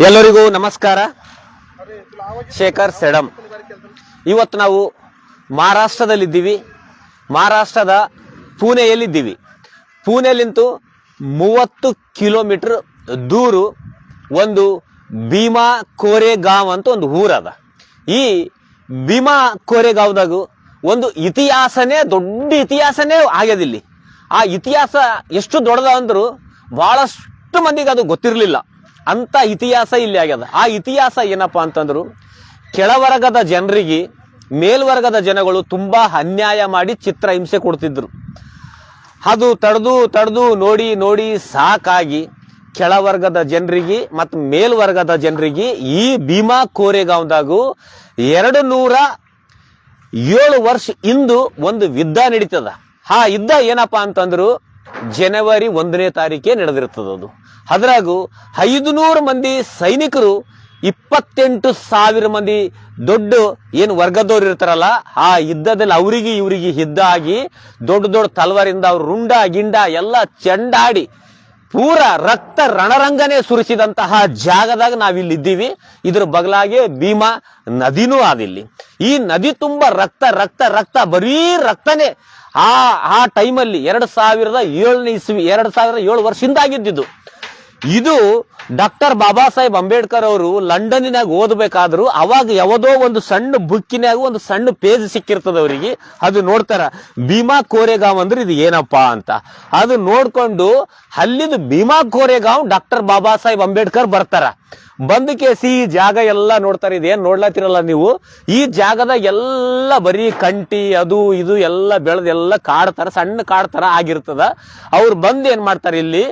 ಎಲ್ಲರಿಗೂ ನಮಸ್ಕಾರ. ಶೇಖರ್ ಸೆಡಂ. ಇವತ್ತು ನಾವು ಮಹಾರಾಷ್ಟ್ರದಲ್ಲಿದ್ದೀವಿ. ಮಹಾರಾಷ್ಟ್ರದ ಪುಣೆಯಲ್ಲಿದ್ದೀವಿ. ಪುಣೆಲಿಂತು 30 ಕಿಲೋಮೀಟರ್ ದೂರು ಒಂದು ಭೀಮಾ ಕೋರೆಗಾಂವ್ ಅಂತ ಒಂದು ಊರದ. ಈ ಭೀಮಾ ಕೋರೆಗಾಂವ್ದಾಗ ಒಂದು ಇತಿಹಾಸನೇ ದೊಡ್ಡ ಇತಿಹಾಸನೇ ಆಗ್ಯದಿಲ್ಲಿ. ಆ ಇತಿಹಾಸ ಎಷ್ಟು ದೊಡ್ಡದ ಅಂದ್ರು ಬಹಳಷ್ಟು ಮಂದಿಗೆ ಅದು ಗೊತ್ತಿರಲಿಲ್ಲ. ಅಂತ ಇತಿಹಾಸ ಇಲ್ಲಿ ಆಗ್ಯದ. ಆ ಇತಿಹಾಸ ಏನಪ್ಪಾ ಅಂತಂದ್ರು, ಕೆಳವರ್ಗದ ಜನರಿಗೆ ಮೇಲ್ವರ್ಗದ ಜನಗಳು ತುಂಬಾ ಅನ್ಯಾಯ ಮಾಡಿ ಚಿತ್ರ ಹಿಂಸೆ ಕೊಡ್ತಿದ್ರು. ಅದು ತಡೆದು ನೋಡಿ ನೋಡಿ ಸಾಕಾಗಿ ಕೆಳವರ್ಗದ ಜನರಿಗೆ ಮತ್ತು ಮೇಲ್ವರ್ಗದ ಜನರಿಗೆ ಈ ಭೀಮಾ ಕೋರೆಗಾಂವ್ದಾಗು 207 ವರ್ಷ ಇಂದು ಒಂದು ಯುದ್ಧ ನಡೀತದ. ಆ ಯುದ್ಧ ಏನಪ್ಪಾ ಅಂತಂದ್ರು ಜನವರಿ 1ನೇ ತಾರೀಕೆ ನಡೆದಿರ್ತದ. ಅದು ಅದ್ರಾಗು 500 ಮಂದಿ ಸೈನಿಕರು, 28,000 ಮಂದಿ ದೊಡ್ಡ ಏನು ವರ್ಗದವ್ರು ಇರ್ತಾರಲ್ಲ, ಆ ಯುದ್ಧದಲ್ಲಿ ಅವರಿಗೆ ಇವರಿಗೆ ಯುದ್ಧ ಆಗಿ ದೊಡ್ಡ ತಲವಾರಿಂದ ಅವ್ರು ರುಂಡ ಗಿಂಡ ಎಲ್ಲ ಚೆಂಡಾಡಿ ಪೂರ ರಕ್ತ ರಣರಂಗನೆ ಸುರಿಸಿದಂತಹ ಜಾಗದಾಗ ನಾವಿಲ್ಲಿ ಇದ್ದೀವಿ. ಇದ್ರ ಬಗಲಾಗೆ ಭೀಮಾ ನದಿನೂ ಆದಿಲ್ಲಿ. ಈ ನದಿ ತುಂಬಾ ರಕ್ತ ರಕ್ತ ರಕ್ತ ಬರೀ ರಕ್ತನೇ. ಆ ಟೈಮಲ್ಲಿ 2007ನೇ ಇಸ್ವಿ, 2007 ವರ್ಷದಿಂದ ಆಗಿದ್ದು. ಇದು ಡಾಕ್ಟರ್ ಬಾಬಾ ಸಾಹೇಬ್ ಅಂಬೇಡ್ಕರ್ ಅವರು ಲಂಡನ್ನಿನಾಗ ಓದಬೇಕಾದ್ರು ಅವಾಗ ಯಾವುದೋ ಒಂದು ಸಣ್ಣ ಬುಕ್ಕಿನಾಗ ಒಂದು ಸಣ್ಣ ಪೇಜ್ ಸಿಕ್ಕಿರ್ತದ ಅವರಿಗೆ. ಅದು ನೋಡ್ತಾರ ಭೀಮಾ ಕೋರೆಗಾಂವ್ ಅಂದ್ರೆ ಇದು ಏನಪ್ಪಾ ಅಂತ. ಅದು ನೋಡ್ಕೊಂಡು ಅಲ್ಲಿದು ಭೀಮಾ ಕೋರೆಗಾಂವ್ ಡಾಕ್ಟರ್ ಬಾಬಾ ಸಾಹೇಬ್ ಅಂಬೇಡ್ಕರ್ ಬರ್ತಾರ. ಬಂದ ಕೇಸಿ ಈ ಜಾಗ ಎಲ್ಲ ನೋಡ್ತಾರೆ. ಇದೇನ್ ನೋಡ್ಲತ್ತಿರಲ್ಲ ನೀವು, ಈ ಜಾಗದಾಗ ಎಲ್ಲ ಬರೀ ಕಂಟಿ ಅದು ಇದು ಎಲ್ಲ ಬೆಳೆದೆಲ್ಲ ಕಾಡ್ತಾರ, ಸಣ್ಣ ಕಾಡ್ತಾರ ಆಗಿರ್ತದ. ಅವ್ರು ಬಂದು ಏನ್ ಮಾಡ್ತಾರೆ, ಇಲ್ಲಿ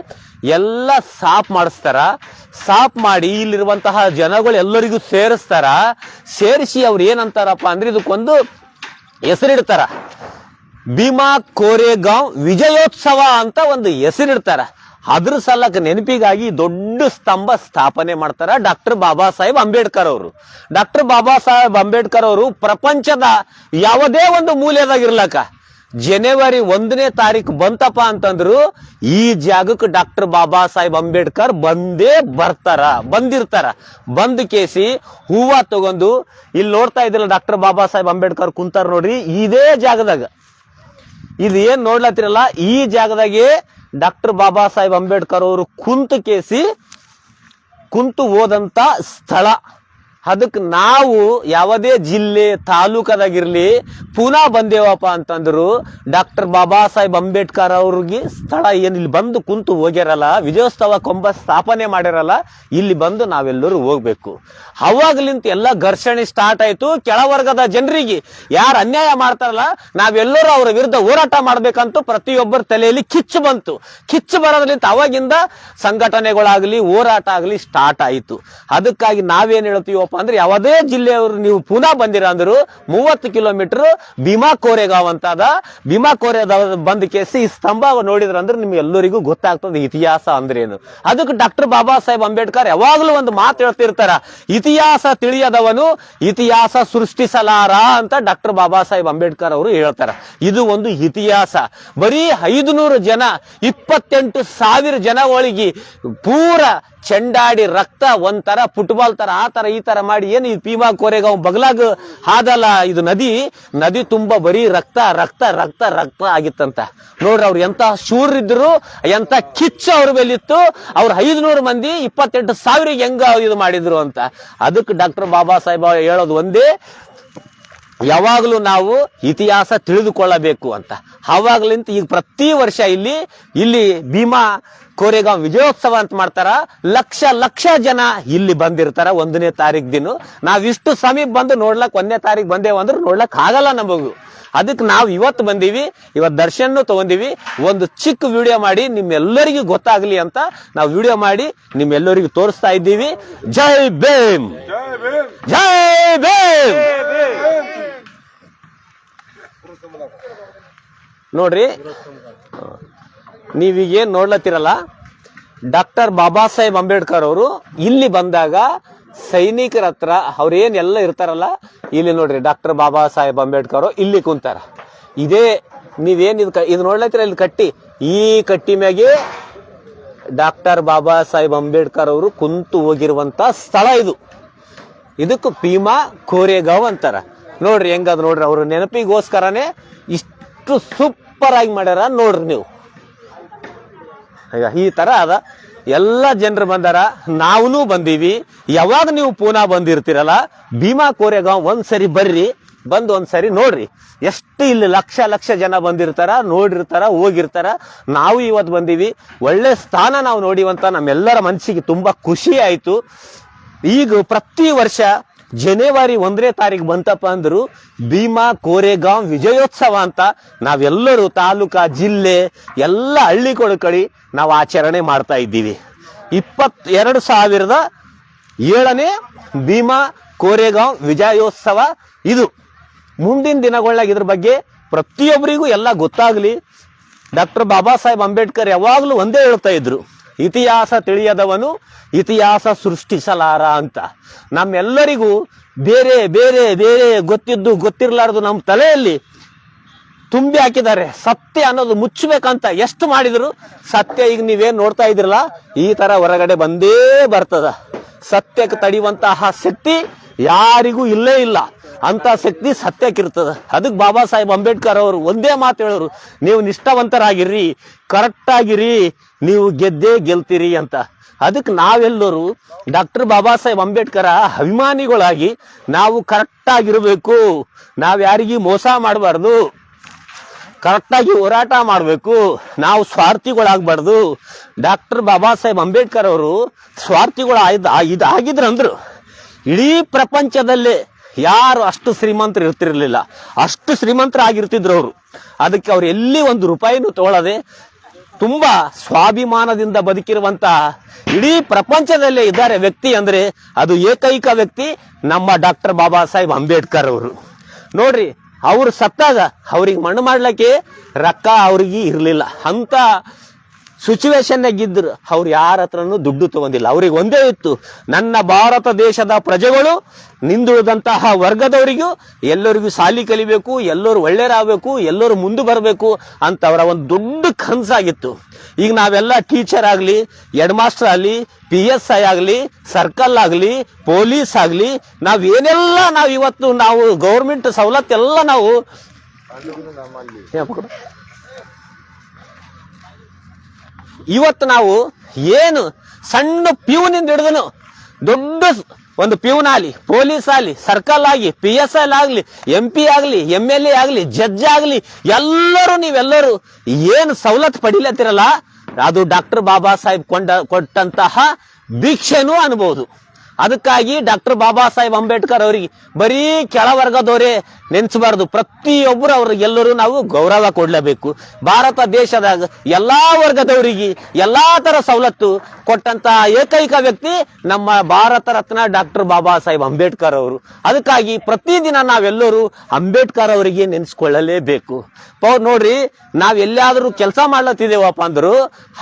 ಎಲ್ಲ ಸಾಫ್ ಮಾಡಿಸ್ತಾರ. ಸಾಫ್ ಮಾಡಿ ಇಲ್ಲಿರುವಂತಹ ಜನಗಳು ಎಲ್ಲರಿಗೂ ಸೇರಿಸ್ತಾರ. ಸೇರಿಸಿ ಅವ್ರು ಏನಂತಾರಪ್ಪ ಅಂದ್ರೆ ಇದಕ್ಕೊಂದು ಹೆಸರಿಡ್ತಾರ. ಭೀಮಾ ಕೋರೆಗಾಂವ್ ವಿಜಯೋತ್ಸವ ಅಂತ ಒಂದು ಹೆಸರಿಡ್ತಾರ. ಅದ್ರ ಸಲಕ ನೆನಪಿಗಾಗಿ ದೊಡ್ಡ ಸ್ತಂಭ ಸ್ಥಾಪನೆ ಮಾಡ್ತಾರ ಡಾಕ್ಟರ್ ಬಾಬಾ ಸಾಹೇಬ್ ಅಂಬೇಡ್ಕರ್ ಅವರು. ಡಾಕ್ಟರ್ ಬಾಬಾ ಸಾಹೇಬ್ ಅಂಬೇಡ್ಕರ್ ಅವರು ಪ್ರಪಂಚದ ಯಾವುದೇ ಒಂದು ಮೂಲೆಯಾಗಿರ್ಲಕ ಜನವರಿ 1ನೇ ತಾರೀಕು ಬಂತಪ್ಪ ಅಂತಂದ್ರು ಈ ಜಾಗಕ್ಕೆ ಡಾಕ್ಟರ್ ಬಾಬಾ ಸಾಹೇಬ್ ಅಂಬೇಡ್ಕರ್ ಬಂದಿರ್ತಾರ. ಬಂದ್ ಕೇಸಿ ಹೂವ ತಗೊಂಡು ಇಲ್ಲಿ ನೋಡ್ತಾ ಇದ್ರಲ್ಲ ಡಾಕ್ಟರ್ ಬಾಬಾ ಸಾಹೇಬ್ ಅಂಬೇಡ್ಕರ್ ಕುಂತಾರ ನೋಡ್ರಿ, ಇದೇ ಜಾಗದಾಗ. ಇದು ಏನ್ ನೋಡ್ಲತ್ತಿರಲ್ಲ, ಈ ಜಾಗದಾಗೆ ಡಾಕ್ಟರ್ ಬಾಬಾ ಸಾಹೇಬ್ ಅಂಬೇಡ್ಕರ್ ಅವರು ಕುಂತು ಹೋದಂತ ಸ್ಥಳ. ಅದಕ್ಕೆ ನಾವು ಯಾವುದೇ ಜಿಲ್ಲೆ ತಾಲೂಕದಾಗಿರ್ಲಿ ಪುನಃ ಬಂದೇವಪ್ಪ ಅಂತಂದ್ರು ಡಾಕ್ಟರ್ ಬಾಬಾ ಸಾಹೇಬ್ ಅಂಬೇಡ್ಕರ್ ಅವ್ರಿಗೆ ಸ್ಥಳ ಏನ್ ಇಲ್ಲಿ ಬಂದು ಕುಂತು ಹೋಗ್ಯಾರಲ್ಲ, ವಿಜಯೋತ್ಸವ ಕೊಂಬ ಸ್ಥಾಪನೆ ಮಾಡ್ಯಾರಲ್ಲ, ಇಲ್ಲಿ ಬಂದು ನಾವೆಲ್ಲರೂ ಹೋಗ್ಬೇಕು. ಅವಾಗ್ಲಿಂತ ಎಲ್ಲ ಘರ್ಷಣೆ ಸ್ಟಾರ್ಟ್ ಆಯ್ತು. ಕೆಳವರ್ಗದ ಜನರಿಗೆ ಯಾರು ಅನ್ಯಾಯ ಮಾಡ್ತಾರಲ್ಲ ನಾವೆಲ್ಲರೂ ಅವರ ವಿರುದ್ಧ ಹೋರಾಟ ಮಾಡ್ಬೇಕಂತೂ ಪ್ರತಿಯೊಬ್ಬರ ತಲೆಯಲ್ಲಿ ಕಿಚ್ಚು ಬಂತು. ಕಿಚ್ಚು ಬರೋದ್ರಿಂದ ಅವಾಗಿಂದ ಸಂಘಟನೆಗಳಾಗ್ಲಿ ಹೋರಾಟ ಆಗ್ಲಿ ಸ್ಟಾರ್ಟ್ ಆಯಿತು. ಅದಕ್ಕಾಗಿ ನಾವೇನ್ ಹೇಳ್ತೀವಪ್ಪ ಅಂದ್ರೆ ಯಾವುದೇ ಜಿಲ್ಲೆಯವರು ನೀವು ಪುನಃ ಬಂದಿರ ಅಂದ್ರು 30 ಕಿಲೋಮೀಟರ್ ಭೀಮಾ ಕೋರೆಗಾಂವ್ ಅಂತ ಅದ. ಭೀಮಾ ಕೋರೆಗಾಂವ್ ಬಂದ ಕೇಸಿ ಈ ಸ್ತಂಭ ನೋಡಿದ್ರಂದ್ರೆ ನಿಮ್ಗೆ ಎಲ್ಲರಿಗೂ ಗೊತ್ತಾಗ್ತದೆ ಇತಿಹಾಸ ಅಂದ್ರೆ ಏನು. ಅದಕ್ಕೆ ಡಾಕ್ಟರ್ ಬಾಬಾ ಸಾಹೇಬ್ ಅಂಬೇಡ್ಕರ್ ಯಾವಾಗ್ಲೂ ಒಂದು ಮಾತು ಹೇಳ್ತಿರ್ತಾರ, ಇತಿಹಾಸ ತಿಳಿಯದವನು ಇತಿಹಾಸ ಸೃಷ್ಟಿಸಲಾರ ಅಂತ ಡಾಕ್ಟರ್ ಬಾಬಾ ಸಾಹೇಬ್ ಅಂಬೇಡ್ಕರ್ ಅವರು ಹೇಳ್ತಾರ. ಇದು ಒಂದು ಇತಿಹಾಸ. ಬರೀ 500 ಜನ 28,000 ಜನ ಒಳಗಿ ಪೂರ ಚೆಂಡಾಡಿ ರಕ್ತ ಒಂಥರ ಫುಟ್ಬಾಲ್ ತರ ಆ ತರ ಈ ತರ ಮಾಡಿ ಏನು ಈ ಭೀಮಾ ಕೋರೆಗಾಂವ್ ಬಗಲಾಗ ಹಾದಲ್ಲ, ಇದು ನದಿ ತುಂಬಾ ಬರೀ ರಕ್ತ ರಕ್ತ ರಕ್ತ ರಕ್ತ ಆಗಿತ್ತಂತ. ನೋಡ್ರಿ ಅವ್ರು ಎಂತ ಶೂರಿದ್ರು, ಎಂತ ಕಿಚ್ಚು ಅವ್ರ ಮೇಲಿತ್ತು. ಅವ್ರ 500 ಮಂದಿ 28,000 ಹೆಂಗ ಇದು ಮಾಡಿದ್ರು ಅಂತ. ಅದಕ್ಕೆ ಡಾಕ್ಟರ್ ಬಾಬಾ ಸಾಹೇಬ್ ಹೇಳೋದು ಒಂದೇ, ಯಾವಾಗಲೂ ನಾವು ಇತಿಹಾಸ ತಿಳಿದುಕೊಳ್ಳಬೇಕು ಅಂತ. ಆವಾಗ್ಲಿಂತ ಈಗ ಪ್ರತಿ ವರ್ಷ ಇಲ್ಲಿ ಭೀಮಾ ಕೋರೆಗಾಂವ್ ವಿಜಯೋತ್ಸವ ಅಂತ ಮಾಡ್ತಾರ. ಲಕ್ಷ ಜನ ಇಲ್ಲಿ ಬಂದಿರ್ತಾರ 1ನೇ ತಾರೀಕು ದಿನ. ನಾವಿಷ್ಟು ಸಮೀಪ ಬಂದು ನೋಡ್ಲಕ್ 1ನೇ ತಾರೀಕು ಬಂದೇವ ಅಂದ್ರೆ ನೋಡ್ಲಕ್ ಆಗಲ್ಲ ನಮಗೂ. ಅದಕ್ಕೆ ನಾವು ಇವತ್ತು ಬಂದೀವಿ, ಇವತ್ತು ದರ್ಶನ ತಗೊಂಡಿವಿ. ಒಂದು ಚಿಕ್ಕ ವಿಡಿಯೋ ಮಾಡಿ ನಿಮ್ಮೆಲ್ಲರಿಗೂ ಗೊತ್ತಾಗ್ಲಿ ಅಂತ ನಾವು ವಿಡಿಯೋ ಮಾಡಿ ನಿಮ್ಮೆಲ್ಲರಿಗೂ ತೋರಿಸ್ತಾ ಇದ್ದೀವಿ. ಜೈ ಭೀಮ್, ಜೈ ಭೀಮ್. ನೋಡ್ರಿ, ನೀವೀಗೇನ್ ನೋಡ್ಲತ್ತಿರಲ್ಲ, ಡಾಕ್ಟರ್ ಬಾಬಾ ಸಾಹೇಬ್ ಅಂಬೇಡ್ಕರ್ ಅವರು ಇಲ್ಲಿ ಬಂದಾಗ ಸೈನಿಕರ ಹತ್ರ ಅವ್ರೇನ್ ಎಲ್ಲ ಇರ್ತಾರಲ್ಲ, ಇಲ್ಲಿ ನೋಡ್ರಿ ಡಾಕ್ಟರ್ ಬಾಬಾ ಸಾಹೇಬ್ ಅಂಬೇಡ್ಕರ್ ಇಲ್ಲಿ ಕುಂತಾರ. ಇದೇ ನೀವೇನ್ ಇದು ನೋಡ್ಲತ್ತೀರ, ಇಲ್ಲಿ ಕಟ್ಟಿ, ಈ ಕಟ್ಟಿ ಮ್ಯಾಗೆ ಡಾಕ್ಟರ್ ಬಾಬಾ ಸಾಹೇಬ್ ಅಂಬೇಡ್ಕರ್ ಅವರು ಕುಂತು ಹೋಗಿರುವಂತ ಸ್ಥಳ ಇದು. ಇದಕ್ಕೆ ಭೀಮಾ ಕೋರೆಗಾಂವ್ ಅಂತಾರ. ನೋಡ್ರಿ ಹೆಂಗದ ನೋಡ್ರಿ, ಅವ್ರ ನೆನಪಿಗೋಸ್ಕರನೇ ಇಷ್ಟು ಸೂಪರ್ ಆಗಿ ಮಾಡ್ಯಾರ ನೋಡ್ರಿ ನೀವು. ಈಗ ಈ ತರ ಅದ, ಎಲ್ಲ ಜನರು ಬಂದಾರ, ನಾವೂ ಬಂದೀವಿ. ಯಾವಾಗ ನೀವು ಪೂನಾ ಬಂದಿರ್ತೀರಲ್ಲ, ಭೀಮಾ ಕೋರೆಗಾಂವ್ ಒಂದ್ಸರಿ ಬರ್ರಿ, ಬಂದು ಒಂದ್ಸರಿ ನೋಡ್ರಿ. ಎಷ್ಟು ಇಲ್ಲಿ ಲಕ್ಷ ಲಕ್ಷ ಜನ ಬಂದಿರ್ತಾರ, ನೋಡಿರ್ತಾರ, ಹೋಗಿರ್ತಾರ. ನಾವು ಇವತ್ತು ಬಂದೀವಿ, ಒಳ್ಳೆ ಸ್ಥಾನ ನಾವು ನೋಡಿವಂತ ನಮ್ಮೆಲ್ಲರ ಮನಸ್ಸಿಗೆ ತುಂಬಾ ಖುಷಿ ಆಯ್ತು. ಈಗ ಪ್ರತಿ ವರ್ಷ ಜನವರಿ 1ನೇ ತಾರೀಕು ಬಂತಪ್ಪ ಅಂದ್ರು ಭೀಮಾ ಕೋರೆಗಾಂವ್ ವಿಜಯೋತ್ಸವ ಅಂತ ನಾವೆಲ್ಲರೂ ತಾಲೂಕಾ, ಜಿಲ್ಲೆ, ಎಲ್ಲ ಹಳ್ಳಿ ಕೊಡುಕಳಿ ನಾವು ಆಚರಣೆ ಮಾಡ್ತಾ ಇದ್ದೀವಿ. 2007ನೇ ಭೀಮಾ ಕೋರೆಗಾಂವ್ ವಿಜಯೋತ್ಸವ ಇದು. ಮುಂದಿನ ದಿನಗಳಾಗ ಇದ್ರ ಬಗ್ಗೆ ಪ್ರತಿಯೊಬ್ಬರಿಗೂ ಎಲ್ಲ ಗೊತ್ತಾಗ್ಲಿ. ಡಾಕ್ಟರ್ ಬಾಬಾ ಸಾಹೇಬ್ ಅಂಬೇಡ್ಕರ್ ಯಾವಾಗಲೂ ಒಂದೇ ಹೇಳ್ತಾ ಇದ್ರು, ಇತಿಹಾಸ ತಿಳಿಯದವನು ಇತಿಹಾಸ ಸೃಷ್ಟಿಸಲಾರ ಅಂತ. ನಮ್ಮೆಲ್ಲರಿಗೂ ಬೇರೆ ಬೇರೆ ಬೇರೆ ಗೊತ್ತಿದ್ದು ಗೊತ್ತಿರ್ಲಾರ್ದು ನಮ್ಮ ತಲೆಯಲ್ಲಿ ತುಂಬಿ ಹಾಕಿದ್ದಾರೆ. ಸತ್ಯ ಅನ್ನೋದು ಮುಚ್ಚಬೇಕಂತ ಎಷ್ಟು ಮಾಡಿದ್ರು ಸತ್ಯ ಈಗ ನೀವೇನ್ ನೋಡ್ತಾ ಇದ್ರಲ್ಲ ಈ ತರ ಹೊರಗಡೆ ಬಂದೇ ಬರ್ತದ. ಸತ್ಯಕ್ಕೆ ತಡೆಯುವಂತಹ ಶಕ್ತಿ ಯಾರಿಗೂ ಇಲ್ಲೇ ಇಲ್ಲ. ಅಂತ ಶಕ್ತಿ ಸತ್ಯಕ್ಕಿರ್ತದ. ಅದಕ್ಕೆ ಬಾಬಾ ಸಾಹೇಬ್ ಅಂಬೇಡ್ಕರ್ ಅವರು ಒಂದೇ ಮಾತು ಹೇಳೋರು, ನೀವು ನಿಷ್ಠಾವಂತರಾಗಿರ್ರಿ, ಕರೆಕ್ಟ್ ಆಗಿರಿ, ನೀವು ಗೆದ್ದೇ ಗೆಲ್ತೀರಿ ಅಂತ. ಅದಕ್ಕೆ ನಾವೆಲ್ಲರೂ ಡಾಕ್ಟರ್ ಬಾಬಾ ಸಾಹೇಬ್ ಅಂಬೇಡ್ಕರ್ ಅಭಿಮಾನಿಗಳಾಗಿ ನಾವು ಕರೆಕ್ಟ್ ಆಗಿರ್ಬೇಕು. ನಾವ್ ಯಾರಿಗೂ ಮೋಸ ಮಾಡಬಾರ್ದು, ಕರೆಕ್ಟಾಗಿ ಹೋರಾಟ ಮಾಡಬೇಕು. ನಾವು ಸ್ವಾರ್ಥಿಗಳಾಗಬಾರ್ದು. ಡಾಕ್ಟರ್ ಬಾಬಾ ಸಾಹೇಬ್ ಅಂಬೇಡ್ಕರ್ ಅವರು ಸ್ವಾರ್ಥಿಗಳು ಆಗಿದ್ರಂದ್ರು ಇಡೀ ಪ್ರಪಂಚದಲ್ಲೇ ಯಾರು ಅಷ್ಟು ಶ್ರೀಮಂತರು ಇರ್ತಿರ್ಲಿಲ್ಲ, ಅಷ್ಟು ಶ್ರೀಮಂತರಾಗಿರ್ತಿದ್ರು ಅವರು. ಅದಕ್ಕೆ ಅವ್ರು ಎಲ್ಲಿ ₹1 ತಗೊಳ್ಳದೆ ತುಂಬಾ ಸ್ವಾಭಿಮಾನದಿಂದ ಬದುಕಿರುವಂತ ಇಡೀ ಪ್ರಪಂಚದಲ್ಲೇ ಇದ್ದಾರೆ ವ್ಯಕ್ತಿ ಅಂದ್ರೆ ಅದು ಏಕೈಕ ವ್ಯಕ್ತಿ ನಮ್ಮ ಡಾಕ್ಟರ್ ಬಾಬಾ ಸಾಹೇಬ್ ಅಂಬೇಡ್ಕರ್ ಅವರು. ನೋಡ್ರಿ, ಅವ್ರು ಸತ್ತಾಗ ಅವ್ರಿಗೆ ಮಣ್ಣು ಮಾಡ್ಲಿಕ್ಕೆ ರೊಕ್ಕ ಅವ್ರಿಗೆ ಇರ್ಲಿಲ್ಲ. ಅಂತ ಸಿಚುವೇಶನ್ನಾಗಿದ್ರು ಅವ್ರು ಯಾರ ಹತ್ರನೂ ದುಡ್ಡು ತಗೊಂಡಿಲ್ಲ. ಅವ್ರಿಗೆ ಒಂದೇ ಇತ್ತು, ನನ್ನ ಭಾರತ ದೇಶದ ಪ್ರಜೆಗಳು, ನಿಂದುಳಿದಂತಹ ವರ್ಗದವರಿಗೂ ಎಲ್ಲರಿಗೂ ಶಾಲಿ ಕಲಿಬೇಕು, ಎಲ್ಲರೂ ಒಳ್ಳೆಯರಾಗಬೇಕು, ಎಲ್ಲರೂ ಮುಂದೆ ಬರಬೇಕು ಅಂತ ಅವರ ಒಂದು ದೊಡ್ಡ ಕನಸಾಗಿತ್ತು. ಈಗ ನಾವೆಲ್ಲ ಟೀಚರ್ ಆಗಲಿ, ಹೆಡ್ ಮಾಸ್ಟರ್ ಆಗಲಿ, PSI ಆಗಲಿ, ಸರ್ಕಲ್ ಆಗಲಿ, ಪೊಲೀಸ್ ಆಗಲಿ, ನಾವೇನೆಲ್ಲ ನಾವು ಇವತ್ತು ನಾವು ಗೌರ್ಮೆಂಟ್ ಸವಲತ್ತೆಲ್ಲ ನಾವು ಇವತ್ತು ನಾವು ಏನು ಸಣ್ಣ ಪ್ಯೂನಿಂದ ಹಿಡಿದನು ದೊಡ್ಡ ಒಂದು ಪ್ಯೂನ್ ಆಗಲಿ, ಪೊಲೀಸ್ ಆಗಲಿ, ಸರ್ಕಲ್ ಆಗಿ, PSI ಆಗಲಿ, MP ಆಗಲಿ, MLA ಆಗಲಿ, ಜಡ್ಜ್ ಆಗಲಿ, ಎಲ್ಲರೂ ನೀವೆಲ್ಲರೂ ಏನು ಸವಲತ್ತು ಪಡಿಲತ್ತಿರಲ್ಲ ಅದು ಡಾಕ್ಟರ್ ಬಾಬಾ ಸಾಹೇಬ್ ಕೊಟ್ಟಂತಹ ಭಿಕ್ಷೆನೂ ಅನ್ಬಹುದು. ಅದಕ್ಕಾಗಿ ಡಾಕ್ಟರ್ ಬಾಬಾ ಸಾಹೇಬ್ ಅಂಬೇಡ್ಕರ್ ಅವರಿಗೆ ಬರೀ ಕೆಳವರ್ಗದವರೇ ನೆನೆಸಬಾರ್ದು. ಪ್ರತಿಯೊಬ್ಬರು ಅವ್ರಿಗೆಲ್ಲರೂ ನಾವು ಗೌರವ ಕೊಡ್ಲೇಬೇಕು. ಭಾರತ ದೇಶದಾಗ ಎಲ್ಲಾ ವರ್ಗದವರಿಗೆ ಎಲ್ಲಾ ತರ ಸವಲತ್ತು ಕೊಟ್ಟಂತ ಏಕೈಕ ವ್ಯಕ್ತಿ ನಮ್ಮ ಭಾರತ ರತ್ನ ಡಾಕ್ಟರ್ ಬಾಬಾ ಸಾಹೇಬ್ ಅಂಬೇಡ್ಕರ್ ಅವರು. ಅದಕ್ಕಾಗಿ ಪ್ರತಿದಿನ ನಾವೆಲ್ಲರೂ ಅಂಬೇಡ್ಕರ್ ಅವರಿಗೆ ನೆನೆಸ್ಕೊಳ್ಳಲೇಬೇಕು. ನೋಡ್ರಿ, ನಾವ್ ಎಲ್ಲಾದ್ರೂ ಕೆಲಸ ಮಾಡ್ಲತ್ತಿದ್ದೇವಪ್ಪ ಅಂದ್ರು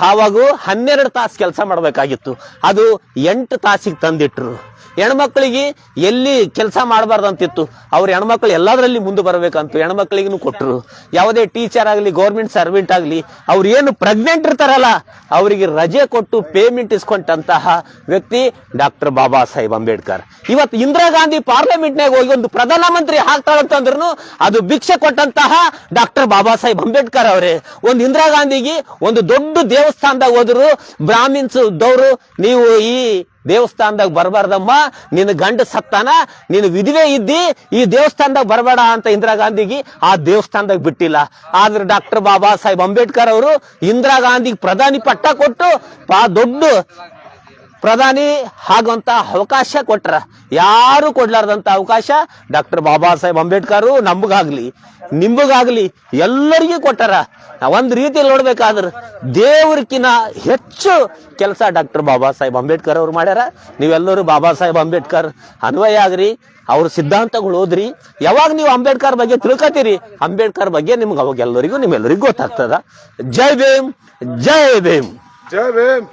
ಆವಾಗ 12 ತಾಸು ಕೆಲಸ ಮಾಡ್ಬೇಕಾಗಿತ್ತು, ಅದು 8 ತಾಸಿಗೆ ತಂದಿಟ್ರು. ಹೆಣ್ಮಕ್ಳಿಗೆ ಎಲ್ಲಿ ಕೆಲಸ ಮಾಡಬಾರ್ದಂತಿತ್ತು, ಅವ್ರ ಹೆಣ್ಮಕ್ಳು ಎಲ್ಲದರಲ್ಲಿ ಮುಂದೆ ಬರಬೇಕಂತ ಹೆಣ್ಮಕ್ಳಿಗೂ ಕೊಟ್ಟರು. ಯಾವುದೇ ಟೀಚರ್ ಆಗಲಿ, ಗೌರ್ಮೆಂಟ್ ಸರ್ವೆಂಟ್ ಆಗಲಿ, ಅವ್ರು ಏನು ಪ್ರೆಗ್ನೆಂಟ್ ಇರ್ತಾರಲ್ಲ ಅವರಿಗೆ ರಜೆ ಕೊಟ್ಟು ಪೇಮೆಂಟ್ ಇಸ್ಕೊಂಡಂತಹ ವ್ಯಕ್ತಿ ಡಾಕ್ಟರ್ ಬಾಬಾ ಸಾಹೇಬ್ ಅಂಬೇಡ್ಕರ್. ಇವತ್ತು ಇಂದಿರಾ ಗಾಂಧಿ ಪಾರ್ಲಿಮೆಂಟ್ನಾಗ ಹೋಗಿ ಒಂದು ಪ್ರಧಾನಮಂತ್ರಿ ಆಗ್ತಾಳಂತಂದ್ರೂ ಅದು ಭಿಕ್ಷೆ ಕೊಟ್ಟಂತಹ ಡಾಕ್ಟರ್ ಬಾಬಾ ಸಾಹೇಬ್ ಅಂಬೇಡ್ಕರ್ ಅವರೇ. ಒಂದು ಇಂದಿರಾ ಗಾಂಧಿಗೆ ಒಂದು ದೊಡ್ಡ ದೇವಸ್ಥಾನದಾಗ ಹೋದ್ರು ಬ್ರಾಹ್ಮಿನ್ಸ್ ದವರು, ನೀವು ಈ ದೇವಸ್ಥಾನದಾಗ ಬರಬಾರ್ದಮ್ಮ, ನಿನ್ನ ಗಂಡ ಸತ್ತಾನ, ನೀನು ವಿಧವೆ ಇದ್ದಿ, ಈ ದೇವಸ್ಥಾನದಾಗ ಬರಬೇಡ ಅಂತ ಇಂದಿರಾ ಗಾಂಧಿಗೆ ಆ ದೇವಸ್ಥಾನದಾಗ ಬಿಟ್ಟಿಲ್ಲ. ಆದ್ರೆ ಡಾಕ್ಟರ್ ಬಾಬಾ ಸಾಹೇಬ್ ಅಂಬೇಡ್ಕರ್ ಅವರು ಇಂದಿರಾ ಗಾಂಧಿಗೆ ಪ್ರಧಾನಿ ಪಟ್ಟ ಕೊಟ್ಟು ದೊಡ್ಡ ಪ್ರಧಾನಿ ಆಗುವಂತ ಅವಕಾಶ ಕೊಟ್ರ. ಯಾರು ಕೊಡ್ಲಾರ್ದಂತ ಅವಕಾಶ ಡಾಕ್ಟರ್ ಬಾಬಾ ಸಾಹೇಬ್ ಅಂಬೇಡ್ಕರ್ ನಮಗಾಗ್ಲಿ ನಿಮಗಾಗ್ಲಿ ಎಲ್ಲರಿಗೂ ಕೊಟ್ಟಾರ. ಒಂದ್ ರೀತಿಯಲ್ಲಿ ನೋಡ್ಬೇಕಾದ್ರೆ ದೇವ್ರಕಿನ ಹೆಚ್ಚು ಕೆಲಸ ಡಾಕ್ಟರ್ ಬಾಬಾ ಸಾಹೇಬ್ ಅಂಬೇಡ್ಕರ್ ಅವ್ರು ಮಾಡ್ಯಾರ. ನೀವೆಲ್ಲರೂ ಬಾಬಾ ಸಾಹೇಬ್ ಅಂಬೇಡ್ಕರ್ ಅನ್ವಯ ಆಗ್ರಿ, ಅವ್ರ ಸಿದ್ಧಾಂತಗಳು ಓದ್ರಿ. ಯಾವಾಗ ನೀವು ಅಂಬೇಡ್ಕರ್ ಬಗ್ಗೆ ತಿಳ್ಕೊತೀರಿ, ಅಂಬೇಡ್ಕರ್ ಬಗ್ಗೆ ನಿಮ್ಗೆ ಅವಾಗ ನಿಮ್ಮೆಲ್ಲರಿಗೂ ಗೊತ್ತಾಗ್ತದ. ಜೈ ಭೀಮ್, ಜೈ ಭೀಮ್, ಜೈ ಭೀಮ್.